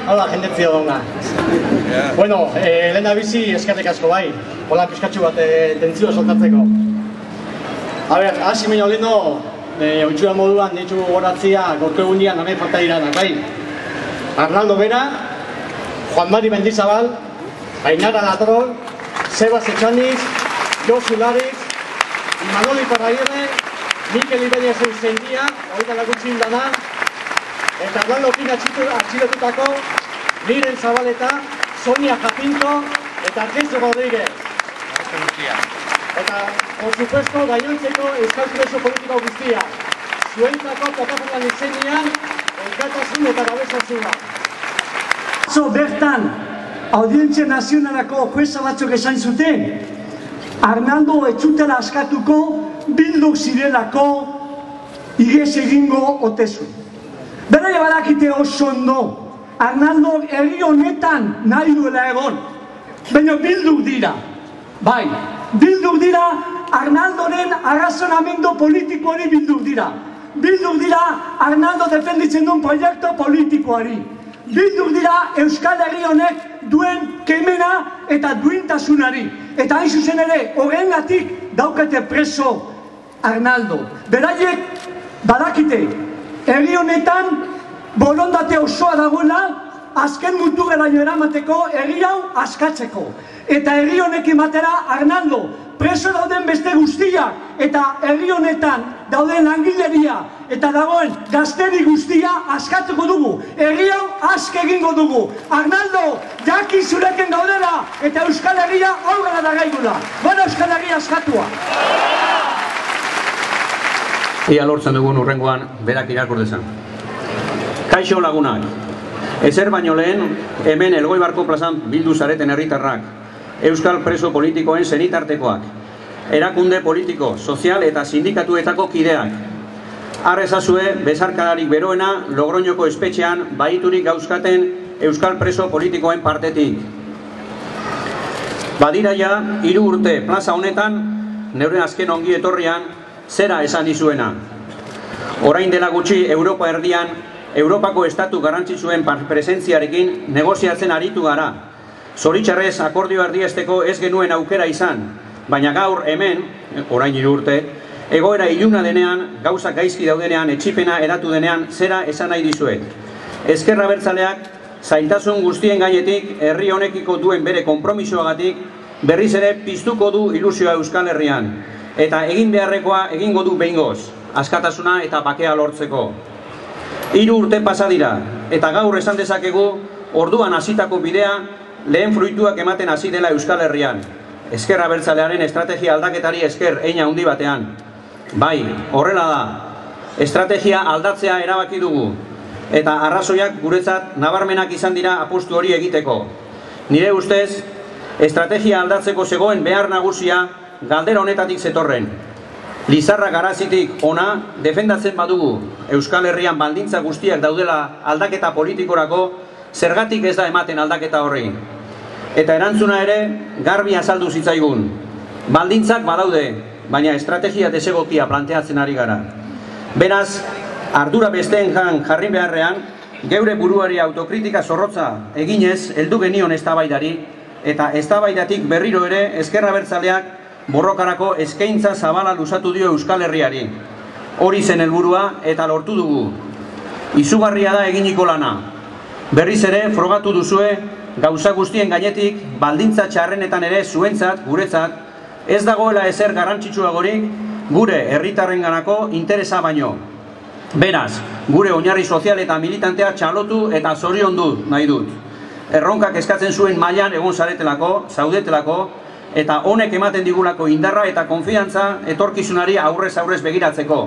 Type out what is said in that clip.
Hala, jendetzia dauna. Bueno, lehen da bizi eskerrik asko bai, hola pizkatxu bat tentzioa soltatzeko. A ber, hasi baino leheno, oitxura moduan ditu goratzia gorko egunean hemen falta diranak, bai. Arnaldo Bera, Juan Mari Mendizabal, Ainara Latrol, Sebas Etxaniz, Josu Lariz, Imanoli Parraiere, Mikel Ibáñez Euseindia, horita lagutxin dana, eta Arnaldo Pina atxilotutako Miren Zabaleta, Sonia Jacinto eta Arkezo Rodríguez. Eta, por supuesto, gainontzeko euskal preso politiko guztia. Zuentzako plataforman izenean, elkartasun eta babestasuna. Bertan, Audientzia Nazionalako jueza batzuk esan zuten, Arnaldo etxutela askatuko bilduk zirelako igez egingo otezu. Beraia badakite oso ondo, Arnaldo herri honetan nahi duela egon, baina bilduk dira. Bai, bilduk dira Arnaldoren arrazonamendu politikoari bilduk dira. Bilduk dira Arnaldo defenditzen duen proiektu politikoari. Bilduk dira Euskal Herri honek duen kemena eta duintasunari. Eta hain zuzen ere, horrengatik daukate preso Arnaldo. Beraiek badakite, herri honetan borondate osoa dagoela azken muturreraino eramateko herri hau askatzeko. Eta herri honekin batera Arnaldo preso dauden beste guztiak eta herri honetan dauden langileria eta dagoen gazteri guztia askatzeko dugu. Herri hau aske egingo dugu. Arnaldo, jaki zureken gaudela eta Euskal Herria aurrera da gaigula. Bona Euskal Herria askatua! Ia lortzen dugun urrengoan berak irakur dezan. Kaixo lagunak, ezer baino lehen, hemen Elgoibarko plazan bildu zareten herritarrak, euskal preso politikoen zenitartekoak, erakunde politiko, sozial eta sindikatuetako kideak. Arrezazue, bezarkadarik beroena Logroñoko espetxean bahiturik gauzkaten euskal preso politikoen partetik. Badiraia, 3 urte plaza honetan, neure azken ongi etorrian, zera esan dizuena. Orain dela gutxi Europa erdian, Europako estatu garrantzitsuen presentziarekin negoziatzen aritu gara. Zoritxarrez akordio erdiesteko ez genuen aukera izan, baina gaur hemen, orain 3 urte, egoera iluna denean, gauzak gaizki daudenean, etxipena eratu denean, zera esan nahi dizuet. Ezker Abertzaleak zailtasun guztien gainetik herri honekiko duen bere konpromisoagatik berriz ere piztuko du ilusioa Euskal Herrian, eta egin beharrekoa egingo du behingoz, askatasuna eta bakea lortzeko. 3 urte pasa dira, eta gaur esan dezakegu orduan hasitako bidea lehen fruituak ematen hasi dela Euskal Herrian. Ezker Abertzalearen estrategia aldaketari esker hein handi batean. Bai, horrela da. Estrategia aldatzea erabaki dugu, eta arrazoiak guretzat nabarmenak izan dira apustu hori egiteko. Nire ustez, estrategia aldatzeko zegoen behar nagusia galdera honetatik zetorren. Lizarra Garazitik ona defendatzen badugu Euskal Herrian baldintza guztiak daudela aldaketa politikorako, zergatik ez da ematen aldaketa horri. Eta erantzuna ere garbi azaldu zitzaigun. Baldintzak badaude, baina estrategia desegokia planteatzen ari gara. Beraz, ardura besteen jarri beharrean, geure buruari autokritika zorrotza eginez heldu genion eztabaidari, eta eztabaidatik berriro ere Ezker Abertzaleak borrokarako eskaintza zabala luzatu dio Euskal Herriari. Hori zen helburua eta lortu dugu. Izugarria da eginiko lana. Berriz ere frogatu duzue gauza guztien gainetik baldintza txarrenetan ere zuentzat, guretzat, ez dagoela ezer garrantzitsuagorik gure herritarrenganako interesa baino. Beraz, gure oinarri sozial eta militantea txalotu eta zoriondu nahi dut. Erronkak eskatzen zuen mailan egon zaretelako, zaudetelako, eta honek ematen digulako indarra eta konfiantza etorkizunari aurrez begiratzeko.